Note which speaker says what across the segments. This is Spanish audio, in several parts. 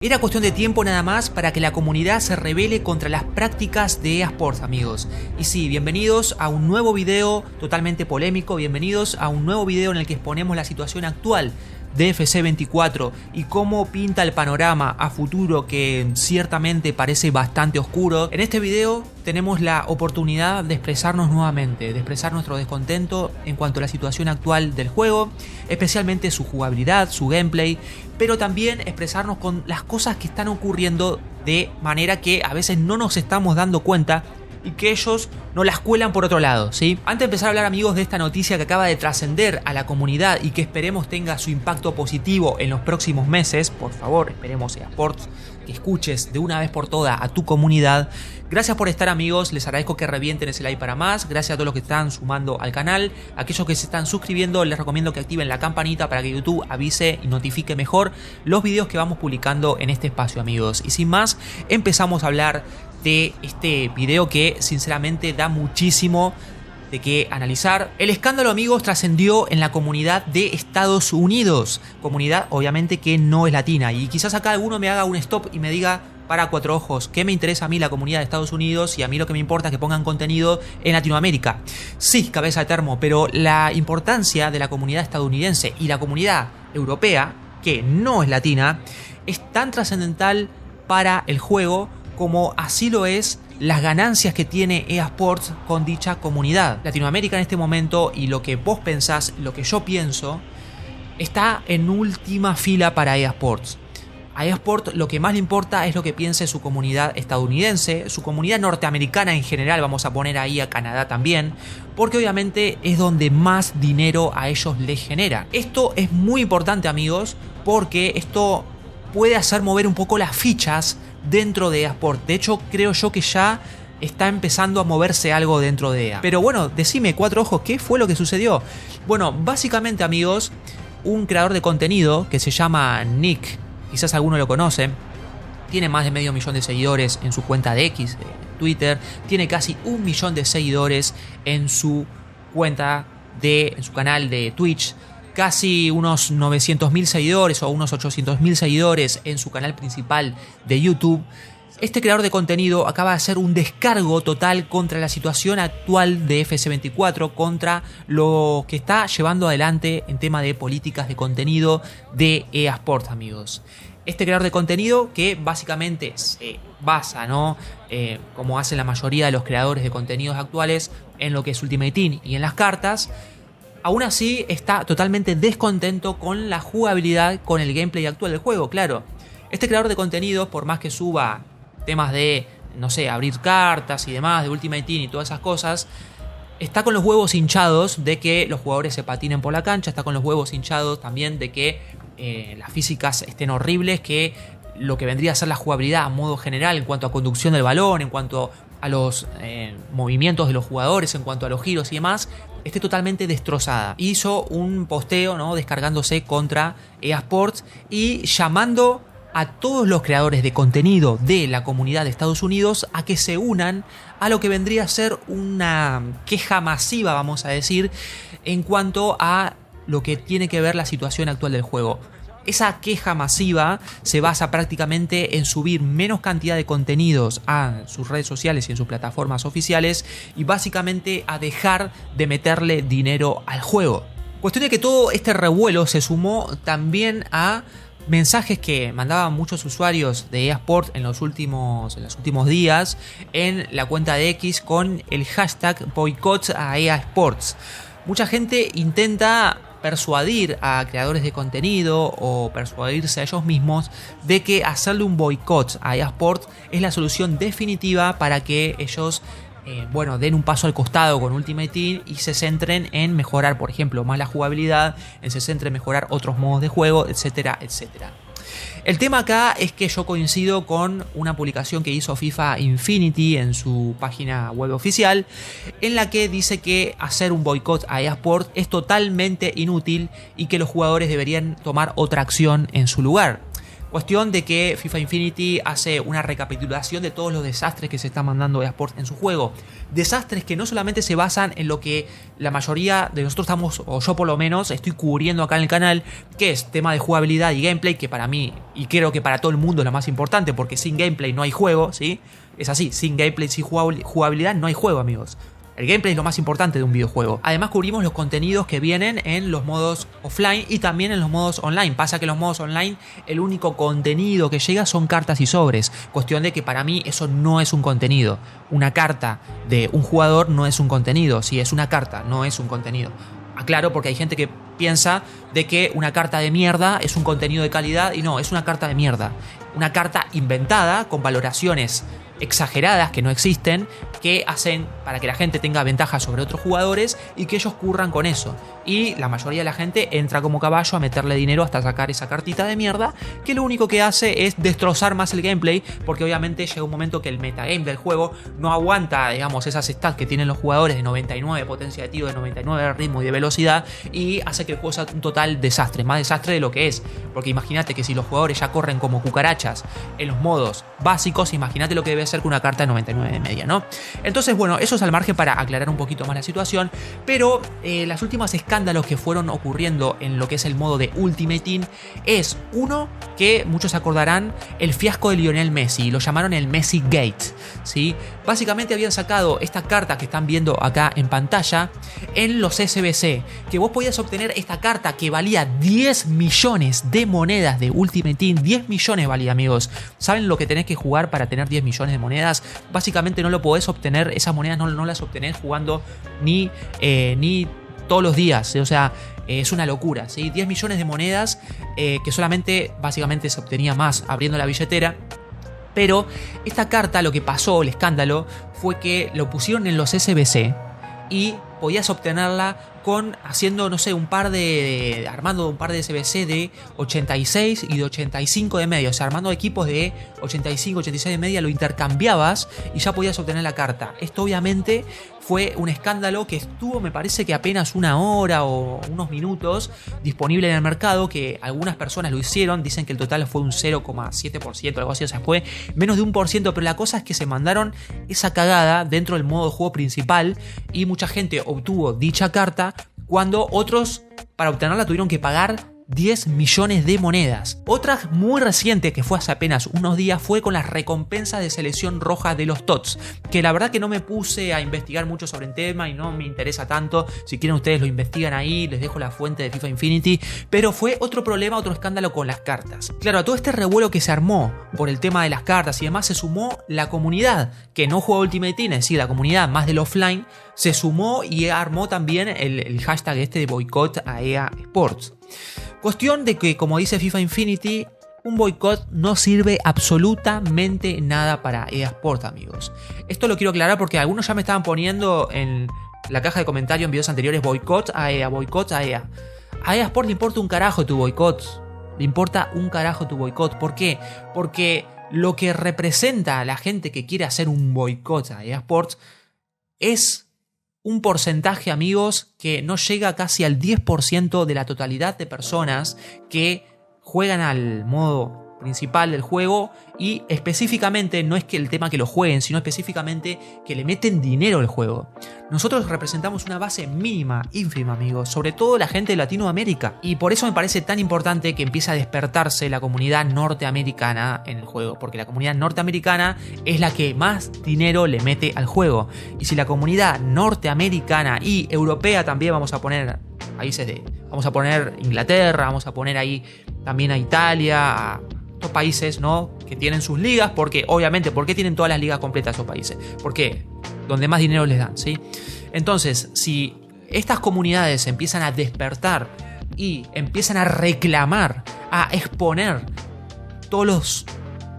Speaker 1: Era cuestión de tiempo nada más para que la comunidad se rebele contra las prácticas de eSports, amigos. Y sí, bienvenidos a un nuevo video totalmente polémico, bienvenidos a un nuevo video en el que exponemos la situación actual de FC24 y cómo pinta el panorama a futuro, que ciertamente parece bastante oscuro. En este video tenemos la oportunidad de expresarnos nuevamente, de expresar nuestro descontento en cuanto a la situación actual del juego, especialmente su jugabilidad, su gameplay, pero también expresarnos con las cosas que están ocurriendo de manera que a veces no nos estamos dando cuenta y que ellos no las cuelan por otro lado, ¿sí? Antes de empezar a hablar, amigos, de esta noticia que acaba de trascender a la comunidad y que esperemos tenga su impacto positivo en los próximos meses, por favor, esperemos eSports, que escuches de una vez por todas a tu comunidad. Gracias por estar, amigos, les agradezco que revienten ese like para más, gracias a todos los que están sumando al canal, aquellos que se están suscribiendo les recomiendo que activen la campanita para que YouTube avise y notifique mejor los videos que vamos publicando en este espacio, amigos. Y sin más, empezamos a hablar de este video que sinceramente da muchísimo de qué analizar. El escándalo, amigos, trascendió en la comunidad de Estados Unidos, comunidad obviamente que no es latina, y quizás acá alguno me haga un stop y me diga: para cuatro ojos, ¿qué me interesa a mí la comunidad de Estados Unidos? Y a mí lo que me importa es que pongan contenido en Latinoamérica. Sí, cabeza de termo, pero la importancia de la comunidad estadounidense y la comunidad europea, que no es latina, es tan trascendental para el juego como así lo es las ganancias que tiene eSports con dicha comunidad. Latinoamérica en este momento, y lo que vos pensás, lo que yo pienso, está en última fila para eSports. A eSports lo que más le importa es lo que piense su comunidad estadounidense, su comunidad norteamericana en general, vamos a poner ahí a Canadá también, porque obviamente es donde más dinero a ellos les genera. Esto es muy importante, amigos, porque esto puede hacer mover un poco las fichas dentro de eSports. De hecho, creo yo que ya está empezando a moverse algo dentro de EA. Pero bueno, decime, cuatro ojos, ¿qué fue lo que sucedió? Bueno, básicamente, amigos, un creador de contenido que se llama Nick, quizás alguno lo conoce, tiene más de 500.000 de seguidores en su cuenta de X, de Twitter, tiene casi 1 millón de seguidores en su cuenta en su canal de Twitch, casi unos 900.000 seguidores o unos 800.000 seguidores en su canal principal de YouTube. Este creador de contenido acaba de hacer un descargo total contra la situación actual de FC24, contra lo que está llevando adelante en tema de políticas de contenido de eSports, amigos. Este creador de contenido que básicamente se basa, ¿no? Como hacen la mayoría de los creadores de contenidos actuales, en lo que es Ultimate Team y en las cartas. Aún así está totalmente descontento con la jugabilidad, con el gameplay actual del juego, claro. Este creador de contenidos, por más que suba temas de, no sé, abrir cartas y demás, de Ultimate Team y todas esas cosas, está con los huevos hinchados de que los jugadores se patinen por la cancha, está con los huevos hinchados también de que las físicas estén horribles, que lo que vendría a ser la jugabilidad a modo general en cuanto a conducción del balón, en cuanto a los movimientos de los jugadores, en cuanto a los giros y demás, esté totalmente destrozada. Hizo un posteo, ¿no?, descargándose contra eSports y llamando a todos los creadores de contenido de la comunidad de Estados Unidos a que se unan a lo que vendría a ser una queja masiva, vamos a decir, en cuanto a lo que tiene que ver la situación actual del juego. Esa queja masiva se basa prácticamente en subir menos cantidad de contenidos a sus redes sociales y en sus plataformas oficiales, y básicamente a dejar de meterle dinero al juego. Cuestión de que todo este revuelo se sumó también a mensajes que mandaban muchos usuarios de eSports en los últimos días en la cuenta de X con el hashtag boicot a eSports. Mucha gente intenta persuadir a creadores de contenido o persuadirse a ellos mismos de que hacerle un boicot a eSports es la solución definitiva para que ellos den un paso al costado con Ultimate Team y se centren en mejorar, por ejemplo, más la jugabilidad, se centren en mejorar otros modos de juego, etcétera, etcétera. El tema acá es que yo coincido con una publicación que hizo FIFA Infinity en su página web oficial, en la que dice que hacer un boicot a eSports es totalmente inútil y que los jugadores deberían tomar otra acción en su lugar. Cuestión de que FIFA Infinity hace una recapitulación de todos los desastres que se está mandando eSports en su juego. Desastres que no solamente se basan en lo que la mayoría de nosotros estamos, o yo por lo menos, estoy cubriendo acá en el canal, que es tema de jugabilidad y gameplay, que para mí, y creo que para todo el mundo es lo más importante, porque sin gameplay no hay juego, ¿sí? Es así, sin gameplay, sin jugabilidad no hay juego, amigos. El gameplay es lo más importante de un videojuego. Además cubrimos los contenidos que vienen en los modos offline y también en los modos online. Pasa que en los modos online el único contenido que llega son cartas y sobres. Cuestión de que para mí eso no es un contenido. Una carta de un jugador no es un contenido. Si es una carta, no es un contenido. Aclaro porque hay gente que piensa de que una carta de mierda es un contenido de calidad y no, es una carta de mierda. Una carta inventada con valoraciones exageradas que no existen, que hacen para que la gente tenga ventaja sobre otros jugadores y que ellos curran con eso. Y la mayoría de la gente entra como caballo a meterle dinero hasta sacar esa cartita de mierda, que lo único que hace es destrozar más el gameplay, porque obviamente llega un momento que el metagame del juego no aguanta, digamos, esas stats que tienen los jugadores de 99 de potencia de tiro, de 99 de ritmo y de velocidad, y hace que el juego sea un total desastre, más desastre de lo que es. Porque imagínate que si los jugadores ya corren como cucarachas en los modos básicos, imagínate lo que debe ser que una carta de 99 de media, ¿no? Entonces, bueno, eso es al margen para aclarar un poquito más la situación, pero las últimas escándalos que fueron ocurriendo en lo que es el modo de Ultimate Team es uno que muchos se acordarán, el fiasco de Lionel Messi, lo llamaron el Messi Gate, ¿sí? Básicamente habían sacado esta carta que están viendo acá en pantalla en los SBC, que vos podías obtener esta carta que valía 10 millones de monedas de Ultimate Team, 10 millones valía, amigos. ¿Saben lo que tenés que jugar para tener 10 millones de monedas? Básicamente no lo podés obtener, esas monedas no las obtenés jugando ni todos los días, o sea, es una locura, ¿sí? 10 millones de monedas que solamente básicamente se obtenía más abriendo la billetera. Pero esta carta, lo que pasó, el escándalo, fue que lo pusieron en los SBC y podías obtenerla haciendo, no sé, armando un par de SBC de 86 y de 85 de media. O sea, armando equipos de 85, 86 de media, lo intercambiabas y ya podías obtener la carta. Esto obviamente fue un escándalo que estuvo, me parece que apenas una hora o unos minutos disponible en el mercado, que algunas personas lo hicieron, dicen que el total fue un 0,7%, algo así, o sea, fue menos de 1%, pero la cosa es que se mandaron esa cagada dentro del modo de juego principal y mucha gente obtuvo dicha carta cuando otros para obtenerla tuvieron que pagar 10 millones de monedas. Otra muy reciente que fue hace apenas unos días fue con las recompensas de selección roja de los TOTS, que la verdad que no me puse a investigar mucho sobre el tema y no me interesa tanto. Si quieren ustedes lo investigan ahí, les dejo la fuente de FIFA Infinity, pero fue otro problema, otro escándalo con las cartas. Claro, a todo este revuelo que se armó por el tema de las cartas y demás se sumó la comunidad que no juega Ultimate Team, es decir, la comunidad más del offline, se sumó y armó también el hashtag este de boicot a EA Sports. Cuestión de que, como dice FIFA Infinity, un boicot no sirve absolutamente nada para EA Sports, amigos. Esto lo quiero aclarar porque algunos ya me estaban poniendo en la caja de comentarios en videos anteriores boicot a EA, boicot a EA. A EA Sports le importa un carajo tu boicot. Le importa un carajo tu boicot. ¿Por qué? Porque lo que representa a la gente que quiere hacer un boicot a EA Sports es un porcentaje, amigos, que no llega casi al 10% de la totalidad de personas que juegan al modo principal del juego, y específicamente no es que el tema que lo jueguen, sino específicamente que le meten dinero al juego. Nosotros representamos una base mínima, ínfima, amigos, sobre todo la gente de Latinoamérica, y por eso me parece tan importante que empiece a despertarse la comunidad norteamericana en el juego, porque la comunidad norteamericana es la que más dinero le mete al juego, y si la comunidad norteamericana y europea también, vamos a poner países vamos a poner Inglaterra, vamos a poner ahí también a Italia, a estos países, ¿no?, que tienen sus ligas, porque obviamente, ¿por qué tienen todas las ligas completas esos países? Porque donde más dinero les dan, ¿sí? Entonces, si estas comunidades empiezan a despertar y empiezan a reclamar, a exponer todos los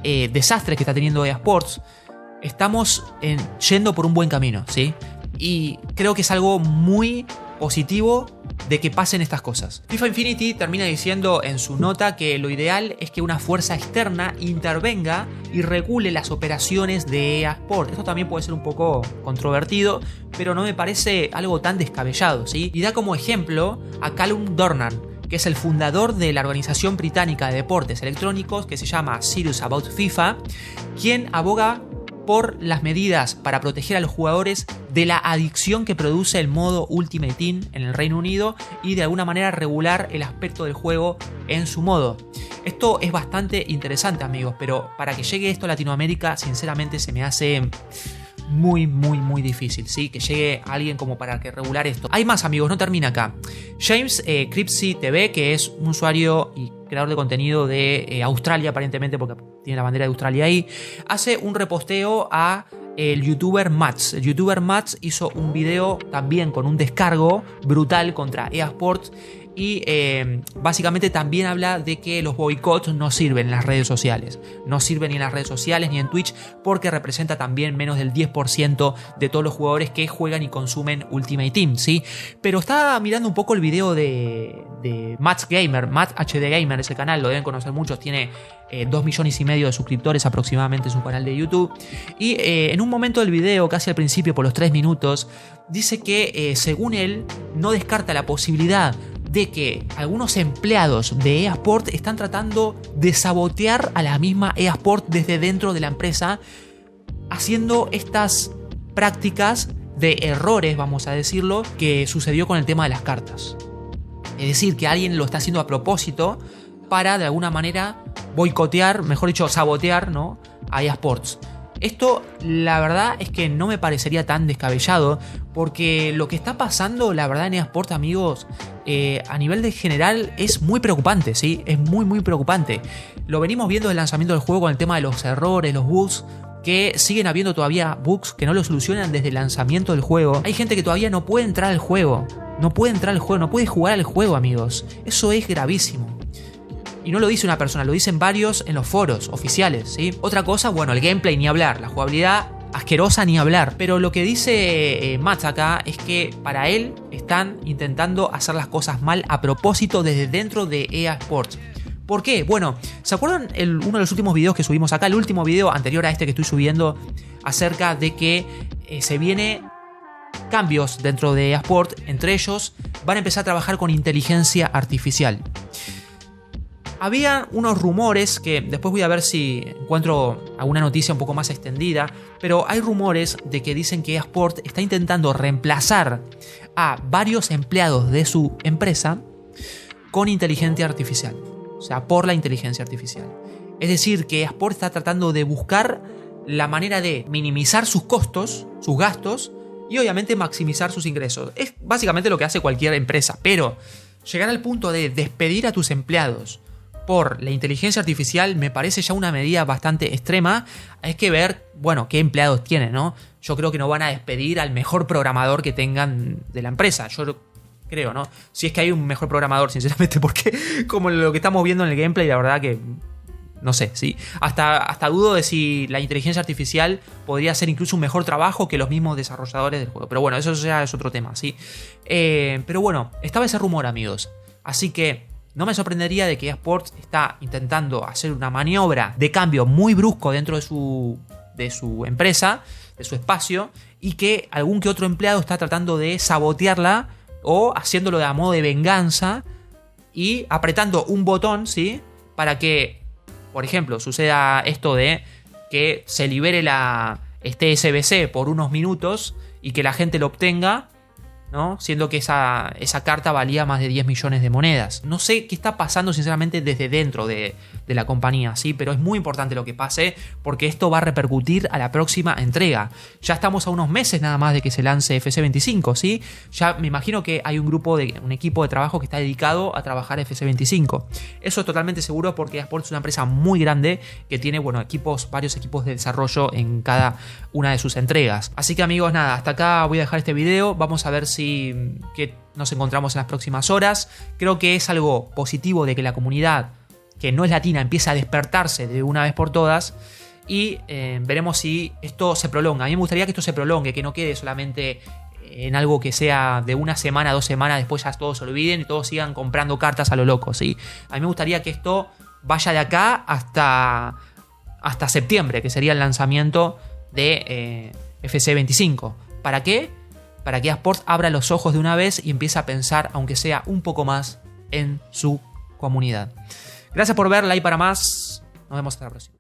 Speaker 1: desastres que está teniendo EA Sports, estamos yendo por un buen camino, ¿sí? Y creo que es algo muy positivo de que pasen estas cosas. FIFA Infinity termina diciendo en su nota que lo ideal es que una fuerza externa intervenga y regule las operaciones de EA Sports. Esto también puede ser un poco controvertido, pero no me parece algo tan descabellado, ¿sí? Y da como ejemplo a Callum Dornan, que es el fundador de la organización británica de deportes electrónicos que se llama Serious About FIFA, quien aboga por las medidas para proteger a los jugadores de la adicción que produce el modo Ultimate Team en el Reino Unido y de alguna manera regular el aspecto del juego en su modo. Esto es bastante interesante, amigos, pero para que llegue esto a Latinoamérica, sinceramente se me hace muy difícil, ¿sí? Que llegue alguien como para que regular esto. Hay más, amigos, no termina acá. James Cripsy TV, que es un usuario y creador de contenido de Australia, aparentemente, porque tiene la bandera de Australia ahí, hace un reposteo a el youtuber Mats. El youtuber Mats hizo un video también con un descargo brutal contra EA Sports y básicamente también habla de que los boicots no sirven en las redes sociales. No sirven ni en las redes sociales ni en Twitch porque representa también menos del 10% de todos los jugadores que juegan y consumen Ultimate Team, ¿sí? Pero estaba mirando un poco el video de Matt Gamer, Matt HD Gamer, ese canal, lo deben conocer muchos, tiene 2,5 millones de suscriptores aproximadamente en su canal de YouTube. Y en un momento del video, casi al principio, por los 3 minutos, dice que según él no descarta la posibilidad de que algunos empleados de EA Sports están tratando de sabotear a la misma EA Sports desde dentro de la empresa, haciendo estas prácticas de errores, vamos a decirlo, que sucedió con el tema de las cartas. Es decir, que alguien lo está haciendo a propósito para de alguna manera boicotear, mejor dicho, sabotear, ¿no?, a EA Sports. Esto, la verdad, es que no me parecería tan descabellado, porque lo que está pasando, la verdad, en EA Sports, amigos, a nivel de general es muy preocupante, ¿sí? Es muy preocupante. Lo venimos viendo desde el lanzamiento del juego con el tema de los errores, los bugs, que siguen habiendo todavía bugs que no lo solucionan desde el lanzamiento del juego. Hay gente que todavía no puede entrar al juego, no puede jugar al juego, amigos. Eso es gravísimo. Y no lo dice una persona, lo dicen varios en los foros oficiales, ¿sí? Otra cosa, bueno, el gameplay ni hablar, la jugabilidad asquerosa ni hablar. Pero lo que dice Matt acá es que para él están intentando hacer las cosas mal a propósito desde dentro de EA Sports. ¿Por qué? Bueno, ¿se acuerdan uno de los últimos videos que subimos acá? El último video anterior a este que estoy subiendo acerca de que se viene cambios dentro de EA Sports. Entre ellos van a empezar a trabajar con inteligencia artificial. Había unos rumores que después voy a ver si encuentro alguna noticia un poco más extendida, pero hay rumores de que dicen que EA Sports está intentando reemplazar a varios empleados de su empresa con inteligencia artificial, o sea, por la inteligencia artificial. Es decir, que EA Sports está tratando de buscar la manera de minimizar sus costos, sus gastos y obviamente maximizar sus ingresos. Es básicamente lo que hace cualquier empresa, pero llegar al punto de despedir a tus empleados por la inteligencia artificial me parece ya una medida bastante extrema. Hay que ver, bueno, qué empleados tienen, ¿no? Yo creo que no van a despedir al mejor programador que tengan de la empresa. Yo creo, ¿no? Si es que hay un mejor programador, sinceramente, porque como lo que estamos viendo en el gameplay, la verdad que no sé, ¿sí? Hasta dudo de si la inteligencia artificial podría hacer incluso un mejor trabajo que los mismos desarrolladores del juego. Pero bueno, eso ya es otro tema, ¿sí? Pero bueno, estaba ese rumor, amigos. Así que no me sorprendería de que EA Sports está intentando hacer una maniobra de cambio muy brusco dentro de su empresa, de su espacio, y que algún que otro empleado está tratando de sabotearla o haciéndolo a modo de venganza y apretando un botón, ¿sí? Para que, por ejemplo, suceda esto de que se libere este SBC por unos minutos y que la gente lo obtenga, ¿no? Siendo que esa carta valía más de 10 millones de monedas. No sé qué está pasando sinceramente desde dentro de la compañía, ¿sí? Pero es muy importante lo que pase porque esto va a repercutir a la próxima entrega. Ya estamos a unos meses nada más de que se lance FC25, ¿sí? Ya me imagino que hay un equipo de trabajo que está dedicado a trabajar FC25. Eso es totalmente seguro porque EA Sports es una empresa muy grande que tiene, bueno, varios equipos de desarrollo en cada una de sus entregas. Así que, amigos, nada, hasta acá voy a dejar este video. Vamos a ver que nos encontramos en las próximas horas. Creo que es algo positivo de que la comunidad que no es latina empiece a despertarse de una vez por todas y veremos si esto se prolonga. A mí me gustaría que esto se prolongue, que no quede solamente en algo que sea de una semana, 2 semanas, después ya todos se olviden y todos sigan comprando cartas a lo loco, ¿sí? A mí me gustaría que esto vaya de acá hasta septiembre, que sería el lanzamiento de FC25. ¿Para qué? Para que EA Sports abra los ojos de una vez y empiece a pensar, aunque sea un poco más, en su comunidad. Gracias por ver, like para más. Nos vemos hasta la próxima.